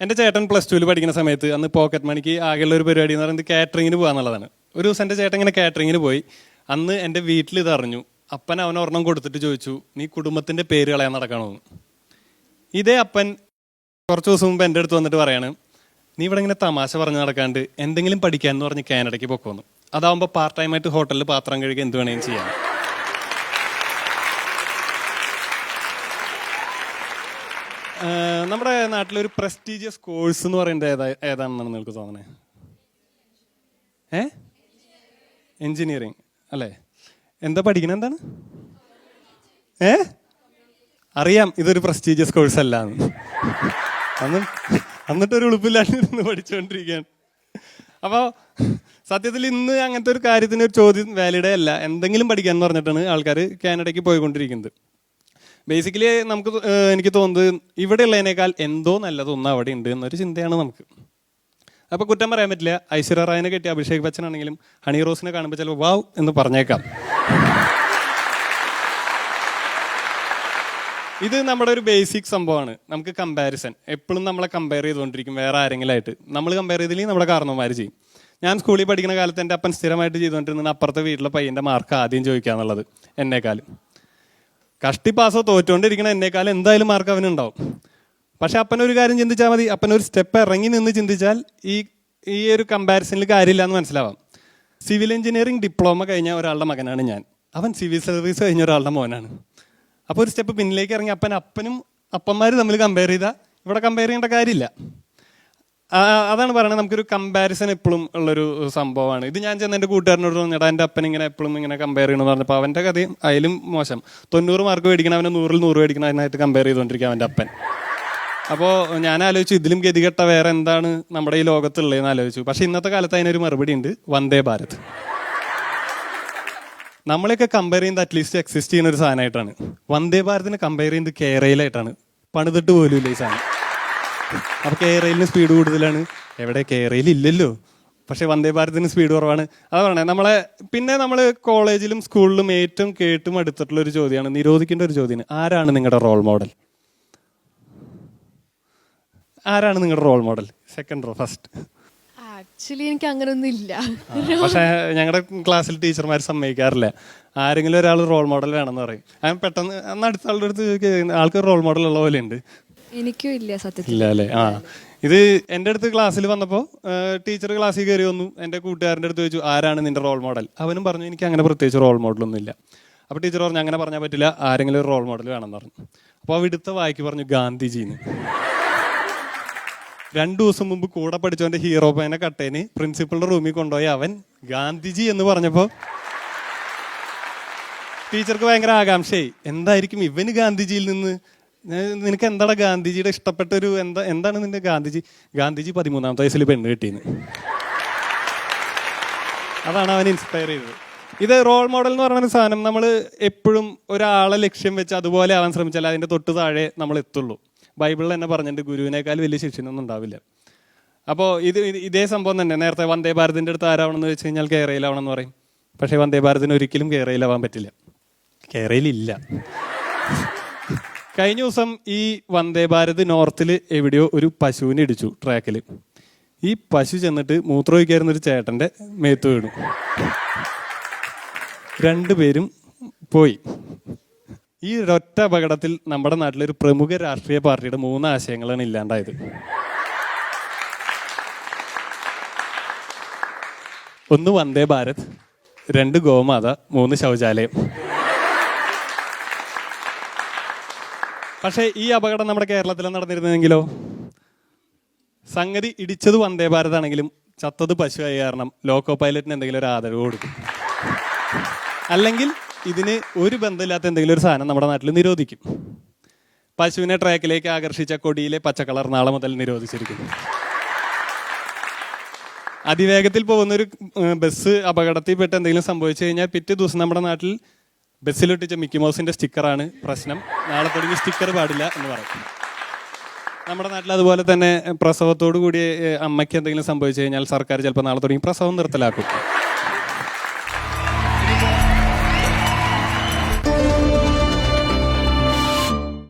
എൻ്റെ ചേട്ടൻ +2 പഠിക്കുന്ന സമയത്ത് അന്ന് പോക്കറ്റ് മണിക്ക് ആകെയുള്ള ഒരു പരിപാടി എന്ന് പറയുന്നത് കാറ്ററിങ്ങിന് പോകാന്നുള്ളതാണ്. ഒരു ദിവസം എൻ്റെ ചേട്ടൻ ഇങ്ങനെ കാറ്ററിങ്ങിന് പോയി. അന്ന് എൻ്റെ വീട്ടിൽ ഇത് അറിഞ്ഞു. അപ്പൻ അവൻ ഒരെണ്ണം കൊടുത്തിട്ട് ചോദിച്ചു, നീ കുടുംബത്തിൻ്റെ പേര് കളയാൻ നടക്കണമെന്ന്. ഇതേ അപ്പൻ കുറച്ച് ദിവസം മുമ്പ് എൻ്റെ അടുത്ത് വന്നിട്ട് പറയാണ്, നീ ഇവിടെ ഇങ്ങനെ തമാശ പറഞ്ഞ് നടക്കാണ്ട് എന്തെങ്കിലും പഠിക്കാമെന്ന് പറഞ്ഞ് കാനഡയ്ക്ക് പൊക്കോന്നു. അതാവുമ്പോൾ പാർട്ട് ടൈമായിട്ട് ഹോട്ടലിൽ പാത്രം കഴുകി എന്ത് വേണമെങ്കിലും ചെയ്യാം. നമ്മുടെ നാട്ടിലൊരു പ്രസ്റ്റീജിയസ് കോഴ്സ് എന്ന് പറയുന്നത് ഏതാണെന്നാണ് നിങ്ങൾക്ക് തോന്നണേ? എൻജിനീയറിങ് അല്ലേ? എന്താ പഠിക്കണത്? എന്താണ്? അറിയാം ഇതൊരു പ്രസ്റ്റീജിയസ് കോഴ്സ് അല്ല എന്നിട്ടൊരു ഉളുപ്പില്ലാണ്ട് പഠിച്ചുകൊണ്ടിരിക്കുകയാണ്. അപ്പോൾ സത്യത്തിൽ ഇന്ന് അങ്ങനത്തെ ഒരു കാര്യത്തിന് ഒരു ചോദ്യം വാലിഡേ അല്ല. എന്തെങ്കിലും പഠിക്കാന്ന് പറഞ്ഞിട്ടാണ് ആൾക്കാർ കാനഡയ്ക്ക് പോയിക്കൊണ്ടിരിക്കുന്നത്. ബേസിക്കലി എനിക്ക് തോന്നുന്നത് ഇവിടെ ഉള്ളതിനേക്കാൾ എന്തോ നല്ലതൊന്നും അവിടെ ഉണ്ട് എന്നൊരു ചിന്തയാണ് നമുക്ക്. അപ്പോൾ കുറ്റം പറയാൻ പറ്റില്ല. ഐശ്വര്യ റായിനെ കെട്ടിയ അഭിഷേക് ബച്ചൻ ആണെങ്കിലും ഹണി റോസിനെ കാണുമ്പോൾ ചിലപ്പോൾ വാവ് എന്ന് പറഞ്ഞേക്കാം. ഇത് നമ്മുടെ ഒരു ബേസിക് സംഭവമാണ്. നമുക്ക് കമ്പാരിസൺ എപ്പോഴും നമ്മളെ കമ്പയർ ചെയ്തുകൊണ്ടിരിക്കും വേറെ ആരെങ്കിലും ആയിട്ട്. നമ്മൾ കമ്പയർ ചെയ്തില്ലെങ്കിൽ നമ്മുടെ കാരണവന്മാർ ചെയ്യും. ഞാൻ സ്കൂളിൽ പഠിക്കുന്ന കാലത്ത് എൻ്റെ അപ്പൻ സ്ഥിരമായിട്ട് ചെയ്തുകൊണ്ടിരുന്നത് അപ്പുറത്തെ വീട്ടിലെ പയ്യൻ്റെ മാർക്ക് ആദ്യം ചോദിക്കുക എന്നുള്ളത്. എന്നെക്കാളും കഷ്ടി പാസോ തോറ്റുകൊണ്ടിരിക്കണ എന്നെക്കാളും എന്തായാലും മാർക്ക് അവനുണ്ടാവും. പക്ഷെ അപ്പനൊരു കാര്യം ചിന്തിച്ചാൽ മതി. അപ്പനൊരു സ്റ്റെപ്പ് ഇറങ്ങി നിന്ന് ചിന്തിച്ചാൽ ഈ ഒരു കമ്പാരിസണിൽ കാര്യമില്ല എന്ന് മനസ്സിലാവാം. സിവിൽ എഞ്ചിനീയറിംഗ് ഡിപ്ലോമ കഴിഞ്ഞ ഒരാളുടെ മകനാണ് ഞാൻ. അവൻ സിവിൽ സർവീസ് കഴിഞ്ഞ ഒരാളുടെ മോനാണ്. അപ്പോൾ ഒരു സ്റ്റെപ്പ് പിന്നിലേക്ക് ഇറങ്ങി അപ്പനും അപ്പന്മാർ തമ്മിൽ കമ്പയർ ചെയ്താൽ ഇവിടെ കമ്പയർ ചെയ്യേണ്ട കാര്യമില്ല. അതാണ് പറയുന്നത്, നമുക്കൊരു കമ്പാരിസൺ എപ്പോഴും ഉള്ളൊരു സംഭവമാണ്. ഇത് ഞാൻ ചെന്ന് എൻ്റെ കൂട്ടുകാരനോട് പറഞ്ഞിട്ട് എൻ്റെ അപ്പൻ ഇങ്ങനെ എപ്പോഴും ഇങ്ങനെ കമ്പയർ ചെയ്യണമെന്ന് പറഞ്ഞപ്പോൾ അവൻ്റെ കഥയും അതിലും മോശം. 90 മാർക്ക് മേടിക്കണം, അവനെ 100-ൽ 100 മേടിക്കണം, അതിനായിട്ട് കമ്പയർ ചെയ്തുകൊണ്ടിരിക്കുക അവൻ്റെ അപ്പൻ. അപ്പോൾ ഞാൻ ആലോചിച്ചു, ഇതിലും ഗതികെട്ട വേറെ എന്താണ് നമ്മുടെ ഈ ലോകത്തുള്ളതെന്ന് ആലോചിച്ചു. പക്ഷേ ഇന്നത്തെ കാലത്ത് അതിനൊരു മറുപടി ഉണ്ട്, വന്ദേ ഭാരത്. നമ്മളെയൊക്കെ കമ്പയർ ചെയ്യുന്നത് അറ്റ്ലീസ്റ്റ് എക്സിസ്റ്റ് ചെയ്യുന്ന ഒരു സാധനമായിട്ടാണ്. വന്ദേ ഭാരതിനെ കമ്പയർ ചെയ്യുന്നത് കേരളയിലായിട്ടാണ്. പണിതിട്ട് പോലും ഇല്ല ഈ സാധനം. അപ്പോൾ കേരളയിന് സ്പീഡ് കൂടുതലാണ്. എവിടെ? കേരളയിൽ ഇല്ലല്ലോ. പക്ഷേ വന്ദേ ഭാരതിന് സ്പീഡ് കുറവാണ്. അതാ പറയണേ. പിന്നെ നമ്മൾ കോളേജിലും സ്കൂളിലും ഏറ്റവും കേട്ടും അടുത്തിട്ടുള്ളൊരു ചോദ്യമാണ്, നിരോധിക്കേണ്ട ഒരു ചോദ്യമാണ്, ആരാണ് നിങ്ങളുടെ റോൾ മോഡൽ? ആരാണ് നിങ്ങളുടെ role model? Second row, first? Actually എനിക്ക് അങ്ങനൊന്നും ഇല്ല. പക്ഷേ ഞങ്ങളുടെ ക്ലാസ്സിൽ ടീച്ചർമാർ സമ്മതിക്കാറില്ല. ആരെങ്കിലും ഒരാൾ റോൾ മോഡൽ വേണമെന്ന് പറയും. ഞാൻ പെട്ടെന്ന് അന്ന് അടുത്ത ആളുടെ അടുത്ത് ആൾക്ക് റോൾ മോഡൽ ഉള്ള പോലെ ഉണ്ട്. എനിക്കും ഇല്ല സത്യത്തിൽ. ഇല്ല അല്ലേ? ഇത് എൻ്റെ അടുത്ത് ക്ലാസ്സിൽ വന്നപ്പോൾ ടീച്ചർ ക്ലാസ്സിൽ കയറി വന്നു. എൻ്റെ കൂട്ടുകാരൻ്റെ അടുത്ത് ചോദിച്ചു, ആരാണ് നിന്റെ റോൾ മോഡൽ? അവനും പറഞ്ഞു, എനിക്ക് അങ്ങനെ പ്രത്യേകിച്ച് റോൾ മോഡലൊന്നും ഇല്ല. അപ്പോൾ ടീച്ചർ പറഞ്ഞു, അങ്ങനെ പറഞ്ഞാൽ പറ്റില്ല, ആരെങ്കിലും ഒരു റോൾ മോഡൽ വേണമെന്ന് പറഞ്ഞു. അപ്പോൾ അവിടുത്തെ വായിക്ക് പറഞ്ഞു ഗാന്ധിജിന്ന്. 2 ദിവസം മുമ്പ് കൂടെ പഠിച്ചവൻ്റെ ഹീറോ പയ്യനെ കട്ടേന് പ്രിൻസിപ്പളുടെ റൂമിൽ കൊണ്ടുപോയി അവൻ ഗാന്ധിജി എന്ന് പറഞ്ഞപ്പോൾ ടീച്ചർക്ക് ഭയങ്കര ആകാംക്ഷയായി. എന്തായിരിക്കും ഇവന് ഗാന്ധിജിയിൽ നിന്ന്? നിനക്ക് എന്താണ് ഗാന്ധിജിയുടെ ഇഷ്ടപ്പെട്ട ഒരു എന്താണ് നിന്റെ ഗാന്ധിജി? 13-ാമത്തെ വയസ്സിൽ പെണ്ണ് കിട്ടിയെന്ന്. അതാണ് അവൻ ഇൻസ്പയർ ചെയ്തത്. ഇത് റോൾ മോഡൽ എന്ന് പറയുന്ന സാധനം നമ്മൾ എപ്പോഴും ഒരാളെ ലക്ഷ്യം വെച്ച് അതുപോലെ ആവാൻ ശ്രമിച്ചാൽ അതിൻ്റെ തൊട്ട് താഴെ നമ്മൾ എത്തുള്ളൂ. ബൈബിളിൽ തന്നെ പറഞ്ഞിട്ട് ഗുരുവിനേക്കാൾ വലിയ ശിഷ്യനൊന്നും ഉണ്ടാവില്ല. അപ്പോൾ ഇതേ സംഭവം തന്നെ. നേരത്തെ വന്ദേ ഭാരതിൻ്റെ അടുത്ത് ആരാവണമെന്ന് വെച്ച് കഴിഞ്ഞാൽ കേരളയിലാവണമെന്ന് പറയും. പക്ഷേ വന്ദേ ഭാരതിന് ഒരിക്കലും കേരളയിലാവാൻ പറ്റില്ല. കേരളയിലില്ല. കഴിഞ്ഞ ദിവസം ഈ വന്ദേ ഭാരത് നോർത്തിൽ എവിടെയോ ഒരു പശുവിനെ ഇടിച്ചു ട്രാക്കിൽ. ഈ പശു ചെന്നിട്ട് മൂത്രമൊഴിക്കായിരുന്നൊരു ചേട്ടൻ്റെ മേത്ത് വീണു. 2 പേരും പോയി. ഈ ഒരൊറ്റ അപകടത്തിൽ നമ്മുടെ നാട്ടിലൊരു പ്രമുഖ രാഷ്ട്രീയ പാർട്ടിയുടെ 3 ആശയങ്ങളാണ് ഇല്ലാണ്ടായത്. 1 വന്ദേ ഭാരത്, 2 ഗോമാത, 3 ശൗചാലയം. പക്ഷേ ഈ അപകടം നമ്മുടെ കേരളത്തിലാണ് നടന്നിരുന്നതെങ്കിലോ? സംഗതി ഇടിച്ചത് വന്ദേ ഭാരത് ആണെങ്കിലും ചത്തത് പശുവായ കാരണം ലോക്കോ പൈലറ്റിന് എന്തെങ്കിലും ഒരു ആദരവ് കൊടുക്കും. അല്ലെങ്കിൽ ഇതിന് ഒരു ബന്ധമില്ലാത്ത എന്തെങ്കിലും ഒരു സാധനം നമ്മുടെ നാട്ടിൽ നിരോധിക്കും. പശുവിനെ ട്രാക്കിലേക്ക് ആകർഷിച്ച കൊടിയിലെ പച്ചക്കളർ നാളെ മുതൽ നിരോധിച്ചിരിക്കുന്നു. അതിവേഗത്തിൽ പോകുന്നൊരു ബസ് അപകടത്തിൽപ്പെട്ട് എന്തെങ്കിലും സംഭവിച്ചു കഴിഞ്ഞാൽ പിറ്റേ ദിവസം നമ്മുടെ നാട്ടിൽ ബസ്സിലൊട്ടിച്ച മിക്കി മൗസിൻ്റെ സ്റ്റിക്കറാണ് പ്രശ്നം, നാളെ തുടങ്ങി സ്റ്റിക്കർ പാടില്ല എന്ന് പറയും. നമ്മുടെ നാട്ടിൽ അതുപോലെ തന്നെ പ്രസവത്തോടു കൂടി അമ്മയ്ക്ക് എന്തെങ്കിലും സംഭവിച്ചു കഴിഞ്ഞാൽ സർക്കാർ ചിലപ്പോൾ നാളെ തുടങ്ങി പ്രസവം നിർത്തലാക്കും.